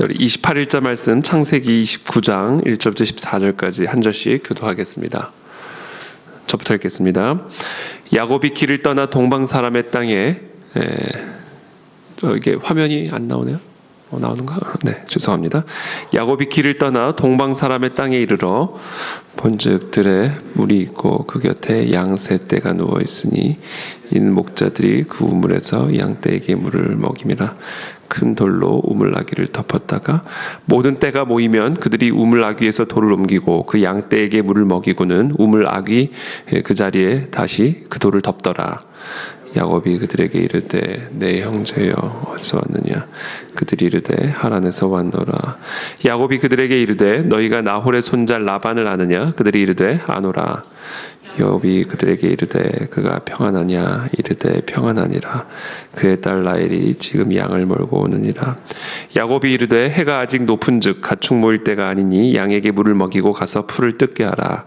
우리 28일자 말씀 창세기 29장 1절부터 14절까지 한 절씩 교도하겠습니다. 저부터 읽겠습니다. 야곱이 길을 떠나 동방 사람의 땅에 이게 화면이 안 나오네요. 나오는가? 네, 죄송합니다. 야곱이 길을 떠나 동방 사람의 땅에 이르러 본즉 들에 물이 있고 그 곁에 양 세 떼가 누워 있으니 이는 목자들이 그 우물에서 양 떼에게 물을 먹임이라. 큰 돌로 우물아귀를 덮었다가 모든 떼가 모이면 그들이 우물아귀에서 돌을 옮기고 그 양 떼에게 물을 먹이고는 우물아귀 그 자리에 다시 그 돌을 덮더라. 야곱이 그들에게 이르되 내 형제여 어디서 왔느냐? 그들이 이르되 하란에서 왔노라. 야곱이 그들에게 이르되 너희가 나홀의 손자 라반을 아느냐? 그들이 이르되 아노라. 야곱이 그들에게 이르되 그가 평안하냐? 이르되 평안하니라. 그의 딸 라헬이 지금 양을 몰고 오느니라. 야곱이 이르되 해가 아직 높은즉 가축 모일 때가 아니니 양에게 물을 먹이고 가서 풀을 뜯게 하라.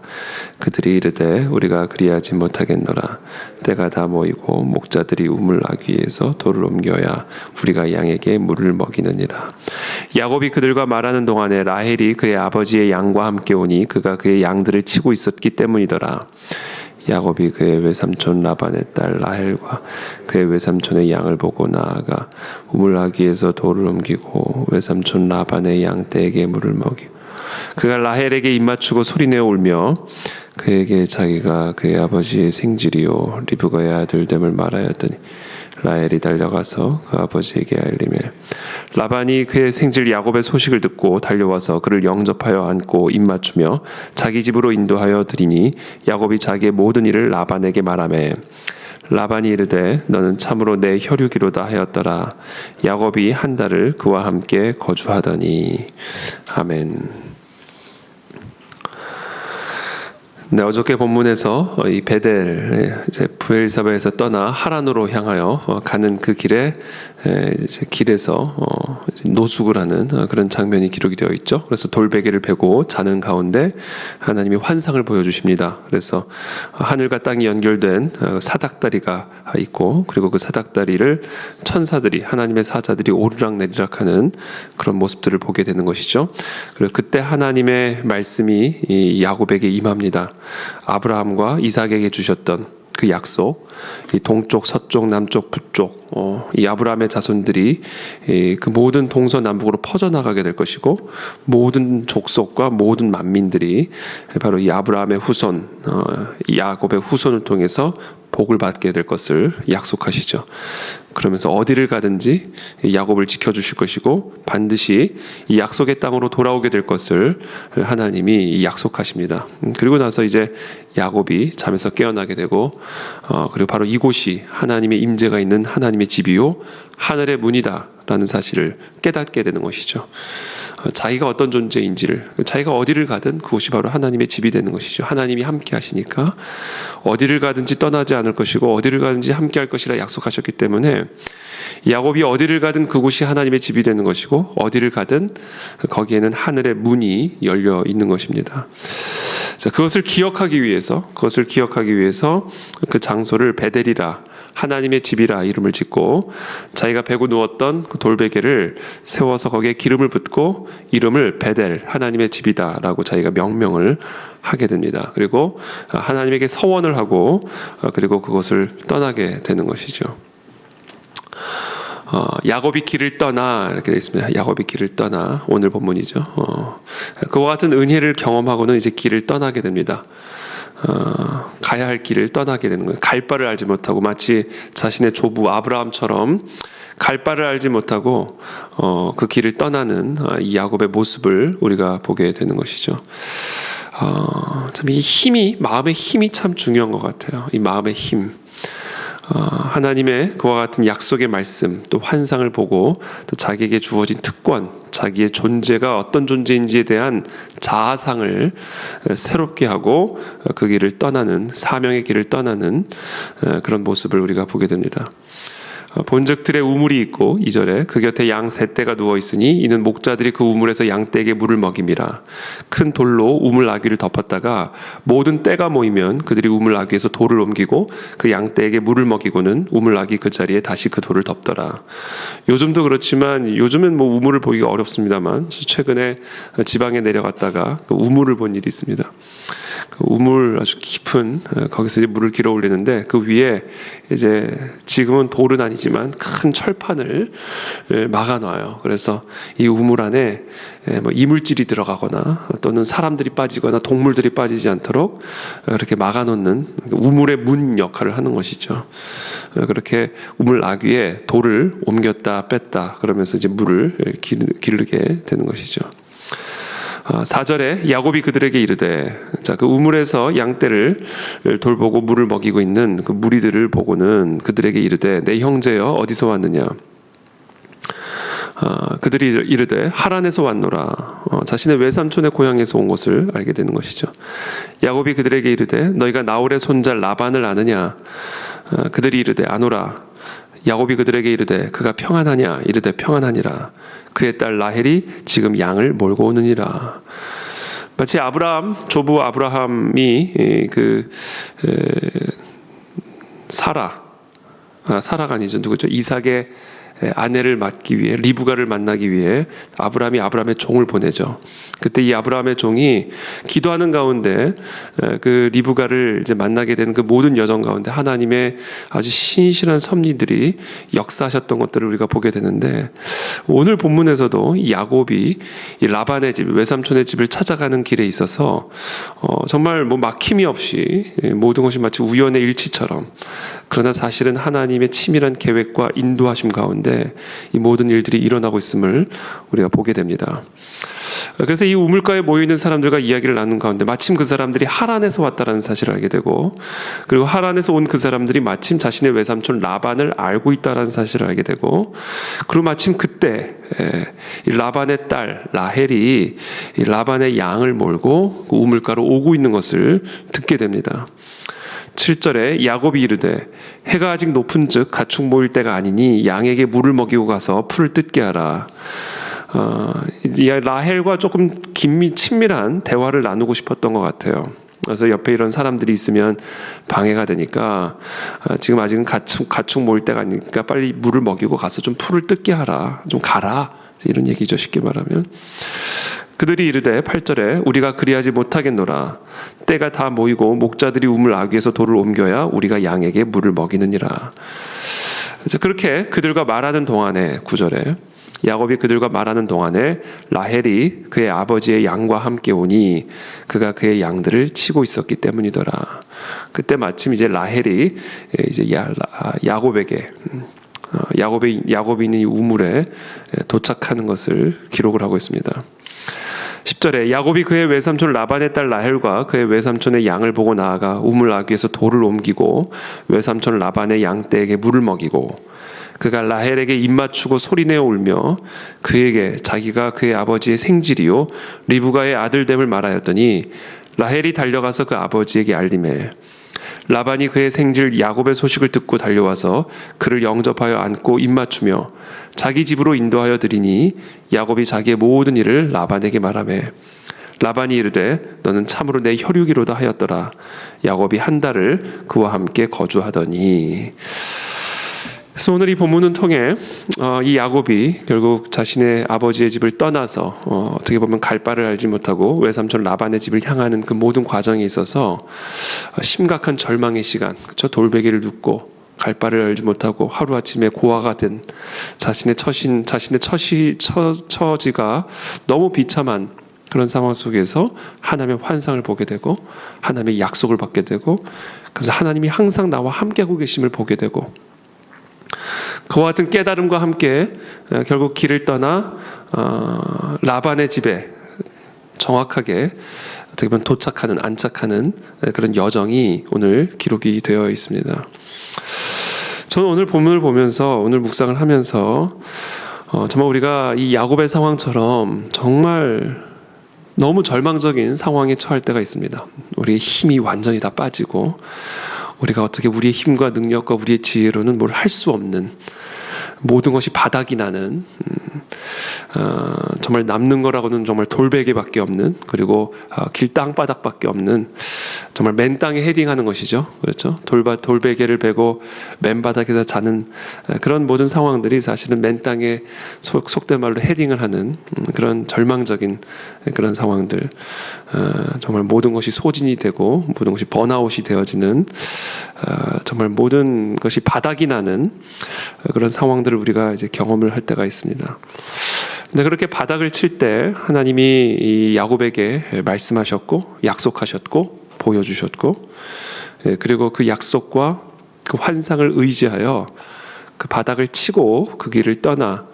그들이 이르되 우리가 그리하지 못하겠노라. 때가 다 모이고 목자들이 우물아귀에서 돌을 옮겨야 우리가 양에게 물을 먹이느니라. 야곱이 그들과 말하는 동안에 라헬이 그의 아버지의 양과 함께 오니 그가 그의 양들을 치고 있었기 때문이더라. 야곱이 그의 외삼촌 라반의 딸 라헬과 그의 외삼촌의 양을 보고 나아가 우물아귀에서 돌을 옮기고 외삼촌 라반의 양떼에게 물을 먹이고 그가 라헬에게 입맞추고 소리내어 울며 그에게 자기가 그의 아버지의 생질이요 리브가의 아들됨을 말하였더니 라헬이 달려가서 그 아버지에게 알리매 라반이 그의 생질 야곱의 소식을 듣고 달려와서 그를 영접하여 안고 입맞추며 자기 집으로 인도하여 드리니 야곱이 자기의 모든 일을 라반에게 말하매 라반이 이르되 너는 참으로 내 혈육이로다 하였더라. 야곱이 한 달을 그와 함께 거주하더니. 아멘. 네, 어저께 본문에서 이 베델, 이제 브엘사바에서 떠나 하란으로 향하여 가는 그 길에 이제 길에서 노숙을 하는 그런 장면이 기록이 되어 있죠. 그래서 돌베개를 베고 자는 가운데 하나님이 환상을 보여주십니다. 그래서 하늘과 땅이 연결된 사닥다리가 있고 그리고 그 사닥다리를 천사들이 하나님의 사자들이 오르락내리락하는 그런 모습들을 보게 되는 것이죠. 그리고 그때 하나님의 말씀이 이 야곱에게 임합니다. 아브라함과 이삭에게 주셨던 그 약속, 이 동쪽, 서쪽, 남쪽, 북쪽, 이 아브라함의 자손들이 그 모든 동서남북으로 퍼져나가게 될 것이고 모든 족속과 모든 만민들이 바로 이 아브라함의 후손, 야곱의 후손을 통해서 복을 받게 될 것을 약속하시죠. 그러면서 어디를 가든지 야곱을 지켜주실 것이고 반드시 이 약속의 땅으로 돌아오게 될 것을 하나님이 약속하십니다. 그리고 나서 이제 야곱이 잠에서 깨어나게 되고 그리고 바로 이곳이 하나님의 임재가 있는 하나님의 집이요 하늘의 문이다 라는 사실을 깨닫게 되는 것이죠. 자기가 어떤 존재인지를, 자기가 어디를 가든 그곳이 바로 하나님의 집이 되는 것이죠. 하나님이 함께 하시니까 어디를 가든지 떠나지 않을 것이고 어디를 가든지 함께 할 것이라 약속하셨기 때문에 야곱이 어디를 가든 그곳이 하나님의 집이 되는 것이고 어디를 가든 거기에는 하늘의 문이 열려 있는 것입니다. 자, 그것을 기억하기 위해서 그 장소를 베델이라 하나님의 집이라 이름을 짓고 자기가 베고 누웠던 그 돌베개를 세워서 거기에 기름을 붓고 이름을 베델 하나님의 집이다 라고 자기가 명명을 하게 됩니다. 그리고 하나님에게 서원을 하고 그리고 그것을 떠나게 되는 것이죠. 야곱이 길을 떠나 이렇게 되어 있습니다. 야곱이 길을 떠나 오늘 본문이죠. 그와 같은 은혜를 경험하고는 이제 길을 떠나게 됩니다. 가야 할 길을 떠나게 되는 거예요. 갈 바를 알지 못하고 마치 자신의 조부 아브라함처럼 갈 바를 알지 못하고 그 길을 떠나는 이 야곱의 모습을 우리가 보게 되는 것이죠. 참 이 힘이 마음의 힘이 참 중요한 것 같아요. 이 마음의 힘. 하나님의 그와 같은 약속의 말씀 또 환상을 보고 또 자기에게 주어진 특권 자기의 존재가 어떤 존재인지에 대한 자아상을 새롭게 하고 그 길을 떠나는 사명의 길을 떠나는 그런 모습을 우리가 보게 됩니다. 본즉 들에 우물이 있고 2절에 그 곁에 양 세 떼가 누워 있으니 이는 목자들이 그 우물에서 양 떼에게 물을 먹임이라. 큰 돌로 우물 나귀를 덮었다가 모든 떼가 모이면 그들이 우물 나귀에서 돌을 옮기고 그 양 떼에게 물을 먹이고는 우물 나귀 그 자리에 다시 그 돌을 덮더라. 요즘도 그렇지만 요즘은 뭐 우물을 보기가 어렵습니다만 최근에 지방에 내려갔다가 그 우물을 본 일이 있습니다. 그 우물 아주 깊은 거기서 이제 물을 길어 올리는데 그 위에 이제 지금은 돌은 아니지만 큰 철판을 막아놔요. 그래서 이 우물 안에 뭐 이물질이 들어가거나 또는 사람들이 빠지거나 동물들이 빠지지 않도록 그렇게 막아놓는 우물의 문 역할을 하는 것이죠. 그렇게 우물 나귀에 돌을 옮겼다 뺐다 그러면서 이제 물을 기르게 되는 것이죠. 4절에 야곱이 그들에게 이르되, 자, 그 우물에서 양떼를 돌보고 물을 먹이고 있는 그 무리들을 보고는 그들에게 이르되, 내 형제여 어디서 왔느냐? 그들이 이르되 하란에서 왔노라. 자신의 외삼촌의 고향에서 온 것을 알게 되는 것이죠. 야곱이 그들에게 이르되 너희가 나홀의 손자 라반을 아느냐? 그들이 이르되 아노라. 야곱이 그들에게 이르되 그가 평안하냐? 이르되 평안하니라. 그의 딸 라헬이 지금 양을 몰고 오느니라. 마치 조부 아브라함이 사라가 아니죠. 누구죠? 이삭의 아내를 맡기 위해, 리브가를 만나기 위해 아브라함의 종을 보내죠. 그때 이 아브라함의 종이 기도하는 가운데 그 리브가를 이제 만나게 된 그 모든 여정 가운데 하나님의 아주 신실한 섭리들이 역사하셨던 것들을 우리가 보게 되는데, 오늘 본문에서도 이 야곱이 이 라반의 집, 외삼촌의 집을 찾아가는 길에 있어서 정말 뭐 막힘이 없이 모든 것이 마치 우연의 일치처럼, 그러나 사실은 하나님의 치밀한 계획과 인도하심 가운데 이 모든 일들이 일어나고 있음을 우리가 보게 됩니다. 그래서 이 우물가에 모여있는 사람들과 이야기를 나눈 가운데 마침 그 사람들이 하란에서 왔다는 사실을 알게 되고, 그리고 하란에서 온 그 사람들이 마침 자신의 외삼촌 라반을 알고 있다는 사실을 알게 되고, 그리고 마침 그때 이 라반의 딸 라헬이 이 라반의 양을 몰고 그 우물가로 오고 있는 것을 듣게 됩니다. 7절에 야곱이 이르되 해가 아직 높은즉 가축 모일 때가 아니니 양에게 물을 먹이고 가서 풀을 뜯게 하라. 라헬과 조금 친밀한 대화를 나누고 싶었던 것 같아요. 그래서 옆에 이런 사람들이 있으면 방해가 되니까 지금 아직은 가축 모일 때가 아니니까 빨리 물을 먹이고 가서 좀 풀을 뜯게 하라. 좀 가라. 이런 얘기죠. 쉽게 말하면. 그들이 이르되 8절에 우리가 그리하지 못하겠노라. 때가 다 모이고 목자들이 우물 아귀에서 돌을 옮겨야 우리가 양에게 물을 먹이느니라. 그렇게 그들과 말하는 동안에 9절에 야곱이 그들과 말하는 동안에 라헬이 그의 아버지의 양과 함께 오니 그가 그의 양들을 치고 있었기 때문이더라. 그때 마침 이제 라헬이 이제 야곱에게 야곱이 있는 이 우물에 도착하는 것을 기록을 하고 있습니다. 10절에 야곱이 그의 외삼촌 라반의 딸 라헬과 그의 외삼촌의 양을 보고 나아가 우물 아귀에서 돌을 옮기고 외삼촌 라반의 양떼에게 물을 먹이고 그가 라헬에게 입맞추고 소리내어 울며 그에게 자기가 그의 아버지의 생질이요 리브가의 아들됨을 말하였더니 라헬이 달려가서 그 아버지에게 알림해 라반이 그의 생질 야곱의 소식을 듣고 달려와서 그를 영접하여 안고 입맞추며 자기 집으로 인도하여 드리니 야곱이 자기의 모든 일을 라반에게 말하매 라반이 이르되 너는 참으로 내 혈육이로다 하였더라. 야곱이 한 달을 그와 함께 거주하더니. 그래서 오늘 이 본문은 통해 이 야곱이 결국 자신의 아버지의 집을 떠나서 어떻게 보면 갈 바를 알지 못하고 외삼촌 라반의 집을 향하는 그 모든 과정에 있어서 심각한 절망의 시간, 그렇죠? 돌베개를 눕고 갈 바를 알지 못하고 하루아침에 고아가 된 자신의 처지가 너무 비참한 그런 상황 속에서 하나님의 환상을 보게 되고 하나님의 약속을 받게 되고, 그래서 하나님이 항상 나와 함께하고 계심을 보게 되고, 그와 같은 깨달음과 함께 결국 길을 떠나 라반의 집에 정확하게 어떻게 보면 안착하는 그런 여정이 오늘 기록이 되어 있습니다. 저는 오늘 본문을 보면서, 오늘 묵상을 하면서 정말 우리가 이 야곱의 상황처럼 정말 너무 절망적인 상황에 처할 때가 있습니다. 우리의 힘이 완전히 다 빠지고 우리가 어떻게 우리의 힘과 능력과 우리의 지혜로는 뭘 할 수 없는, 모든 것이 바닥이 나는, 정말 남는 거라고는 정말 돌베개밖에 없는, 그리고 길 땅바닥밖에 없는, 정말 맨 땅에 헤딩하는 것이죠. 그렇죠? 돌베개를 베고 맨바닥에서 자는 그런 모든 상황들이 사실은 맨 땅에 속된 말로 헤딩을 하는 그런 절망적인 그런 상황들, 정말 모든 것이 소진이 되고 모든 것이 번아웃이 되어지는, 정말 모든 것이 바닥이 나는 그런 상황들을 우리가 이제 경험을 할 때가 있습니다. 근데 그렇게 바닥을 칠 때 하나님이 이 야곱에게 말씀하셨고 약속하셨고 보여주셨고, 그리고 그 약속과 그 환상을 의지하여 그 바닥을 치고 그 길을 떠나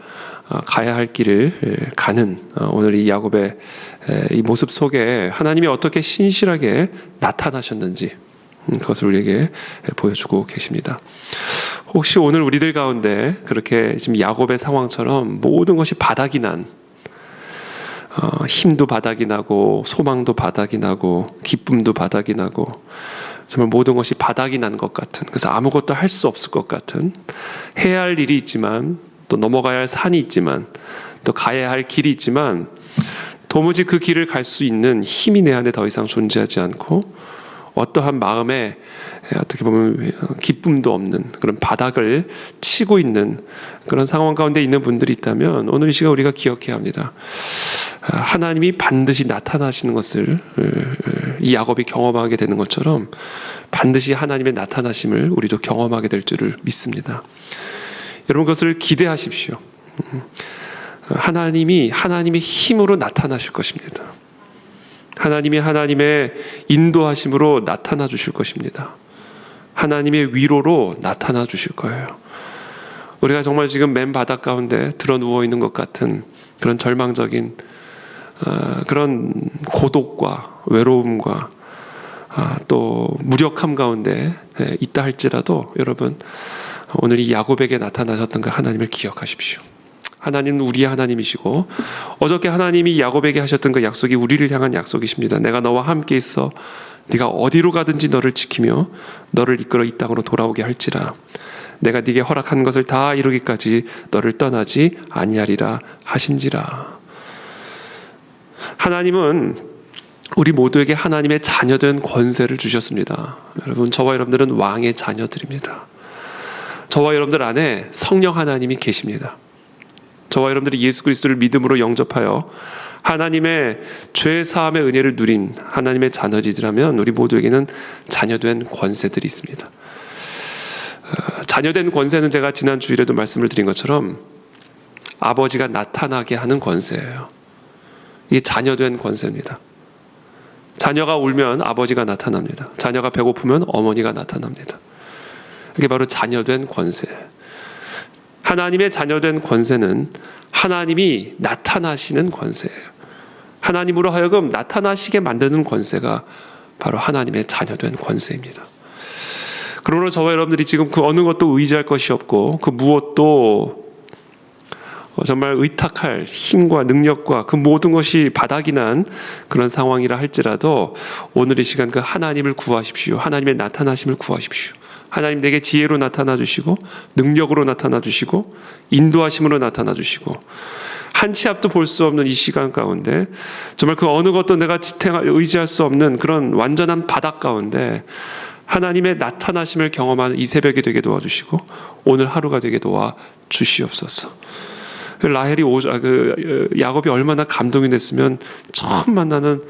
가야 할 길을 가는 오늘 이 야곱의 이 모습 속에 하나님이 어떻게 신실하게 나타나셨는지 그것을 우리에게 보여주고 계십니다. 혹시 오늘 우리들 가운데 그렇게 지금 야곱의 상황처럼 모든 것이 바닥이 난, 힘도 바닥이 나고 소망도 바닥이 나고 기쁨도 바닥이 나고 정말 모든 것이 바닥이 난 것 같은, 그래서 아무것도 할 수 없을 것 같은, 해야 할 일이 있지만 또 넘어가야 할 산이 있지만 또 가야 할 길이 있지만 도무지 그 길을 갈 수 있는 힘이 내 안에 더 이상 존재하지 않고 어떠한 마음에 어떻게 보면 기쁨도 없는 그런 바닥을 치고 있는 그런 상황 가운데 있는 분들이 있다면 오늘 이 시간 우리가 기억해야 합니다. 하나님이 반드시 나타나시는 것을 이 야곱이 경험하게 되는 것처럼 반드시 하나님의 나타나심을 우리도 경험하게 될 줄을 믿습니다. 여러분 그것을 기대하십시오. 하나님이 하나님의 힘으로 나타나실 것입니다. 하나님이 하나님의 인도하심으로 나타나 주실 것입니다. 하나님의 위로로 나타나 주실 거예요. 우리가 정말 지금 맨 바닥 가운데 드러 누워 있는 것 같은 그런 절망적인 그런 고독과 외로움과 또 무력함 가운데 있다 할지라도 여러분 오늘 이 야곱에게 나타나셨던 그 하나님을 기억하십시오. 하나님은 우리의 하나님이시고 어저께 하나님이 야곱에게 하셨던 그 약속이 우리를 향한 약속이십니다. 내가 너와 함께 있어 네가 어디로 가든지 너를 지키며 너를 이끌어 이 땅으로 돌아오게 할지라. 내가 네게 허락한 것을 다 이루기까지 너를 떠나지 아니하리라 하신지라. 하나님은 우리 모두에게 하나님의 자녀된 권세를 주셨습니다. 여러분 저와 여러분들은 왕의 자녀들입니다. 저와 여러분들 안에 성령 하나님이 계십니다. 저와 여러분들이 예수 그리스도를 믿음으로 영접하여 하나님의 죄 사함의 은혜를 누린 하나님의 자녀들이라면 우리 모두에게는 자녀된 권세들이 있습니다. 자녀된 권세는 제가 지난 주일에도 말씀을 드린 것처럼 아버지가 나타나게 하는 권세예요. 이게 자녀된 권세입니다. 자녀가 울면 아버지가 나타납니다. 자녀가 배고프면 어머니가 나타납니다. 이게 바로 자녀된 권세. 하나님의 자녀된 권세는 하나님이 나타나시는 권세예요. 하나님으로 하여금 나타나시게 만드는 권세가 바로 하나님의 자녀된 권세입니다. 그러므로 저와 여러분들이 지금 그 어느 것도 의지할 것이 없고 그 무엇도 정말 의탁할 힘과 능력과 그 모든 것이 바닥이 난 그런 상황이라 할지라도 오늘 이 시간 그 하나님을 구하십시오. 하나님의 나타나심을 구하십시오. 하나님 내게 지혜로 나타나 주시고 능력으로 나타나 주시고 인도하심으로 나타나 주시고 한 치 앞도 볼 수 없는 이 시간 가운데 정말 그 어느 것도 내가 의지할 수 없는 그런 완전한 바닥 가운데 하나님의 나타나심을 경험하는 이 새벽이 되게 도와주시고 오늘 하루가 되게 도와주시옵소서. 라헬이 야곱이 얼마나 감동이 됐으면 처음 만나는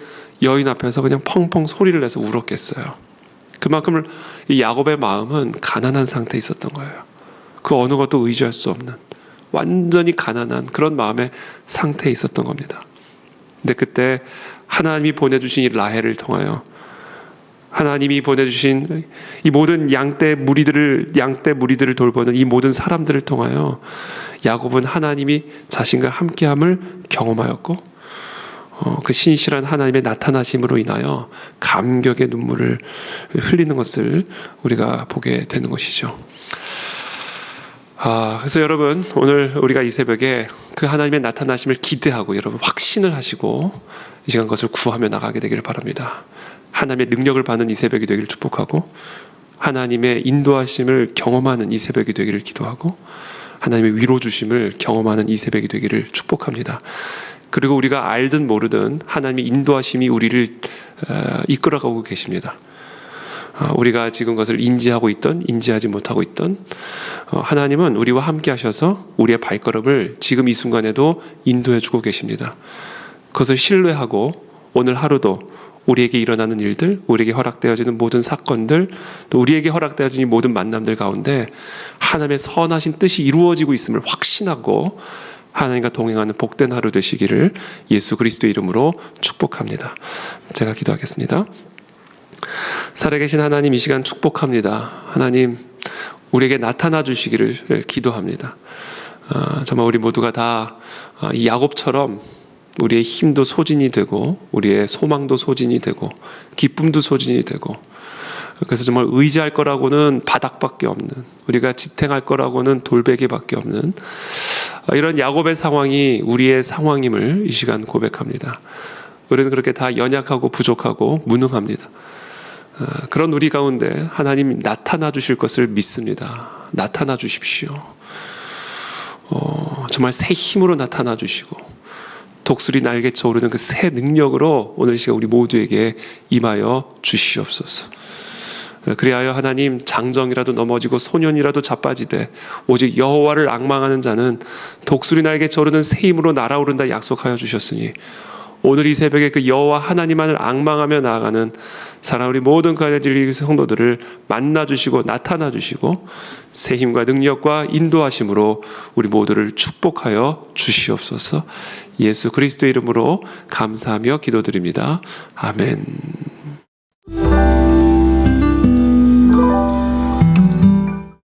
여인 앞에서 그냥 펑펑 소리를 내서 울었겠어요. 그만큼 이 야곱의 마음은 가난한 상태에 있었던 거예요. 그 어느 것도 의지할 수 없는 완전히 가난한 그런 마음의 상태에 있었던 겁니다. 근데 그때 하나님이 보내주신 이 라헬을 통하여 하나님이 보내주신 이 모든 양떼 무리들을 돌보는 이 모든 사람들을 통하여 야곱은 하나님이 자신과 함께함을 경험하였고 그 신실한 하나님의 나타나심으로 인하여 감격의 눈물을 흘리는 것을 우리가 보게 되는 것이죠. 그래서 여러분 오늘 우리가 이 새벽에 그 하나님의 나타나심을 기대하고 여러분 확신을 하시고 이 시간 그것을 구하며 나가게 되기를 바랍니다. 하나님의 능력을 받는 이 새벽이 되기를 축복하고 하나님의 인도하심을 경험하는 이 새벽이 되기를 기도하고 하나님의 위로 주심을 경험하는 이 새벽이 되기를 축복합니다. 그리고 우리가 알든 모르든 하나님의 인도하심이 우리를 이끌어가고 계십니다. 우리가 지금 그것을 인지하고 있던 인지하지 못하고 있던 하나님은 우리와 함께 하셔서 우리의 발걸음을 지금 이 순간에도 인도해 주고 계십니다. 그것을 신뢰하고 오늘 하루도 우리에게 일어나는 일들, 우리에게 허락되어지는 모든 사건들, 또 우리에게 허락되어지는 모든 만남들 가운데 하나님의 선하신 뜻이 이루어지고 있음을 확신하고 하나님과 동행하는 복된 하루 되시기를 예수 그리스도의 이름으로 축복합니다. 제가 기도하겠습니다. 살아계신 하나님, 이 시간 축복합니다. 하나님, 우리에게 나타나 주시기를 기도합니다. 정말 우리 모두가 다 이 야곱처럼 우리의 힘도 소진이 되고 우리의 소망도 소진이 되고 기쁨도 소진이 되고, 그래서 정말 의지할 거라고는 바닥밖에 없는, 우리가 지탱할 거라고는 돌베개밖에 없는 이런 야곱의 상황이 우리의 상황임을 이 시간 고백합니다. 우리는 그렇게 다 연약하고 부족하고 무능합니다. 그런 우리 가운데 하나님 나타나 주실 것을 믿습니다. 나타나 주십시오. 정말 새 힘으로 나타나 주시고 독수리 날개쳐 오르는 그 새 능력으로 오늘 시간 우리 모두에게 임하여 주시옵소서. 그리하여 하나님, 장정이라도 넘어지고 소년이라도 자빠지되 오직 여호와를 앙망하는 자는 독수리 날개쳐 오르는 새 힘으로 날아오른다 약속하여 주셨으니 오늘 이 새벽에 그 여호와 하나님만을 앙망하며 나아가는 사랑 우리 모든 가해질 성도들을 만나주시고 나타나주시고 새 힘과 능력과 인도하심으로 우리 모두를 축복하여 주시옵소서. 예수 그리스도의 이름으로 감사하며 기도드립니다. 아멘.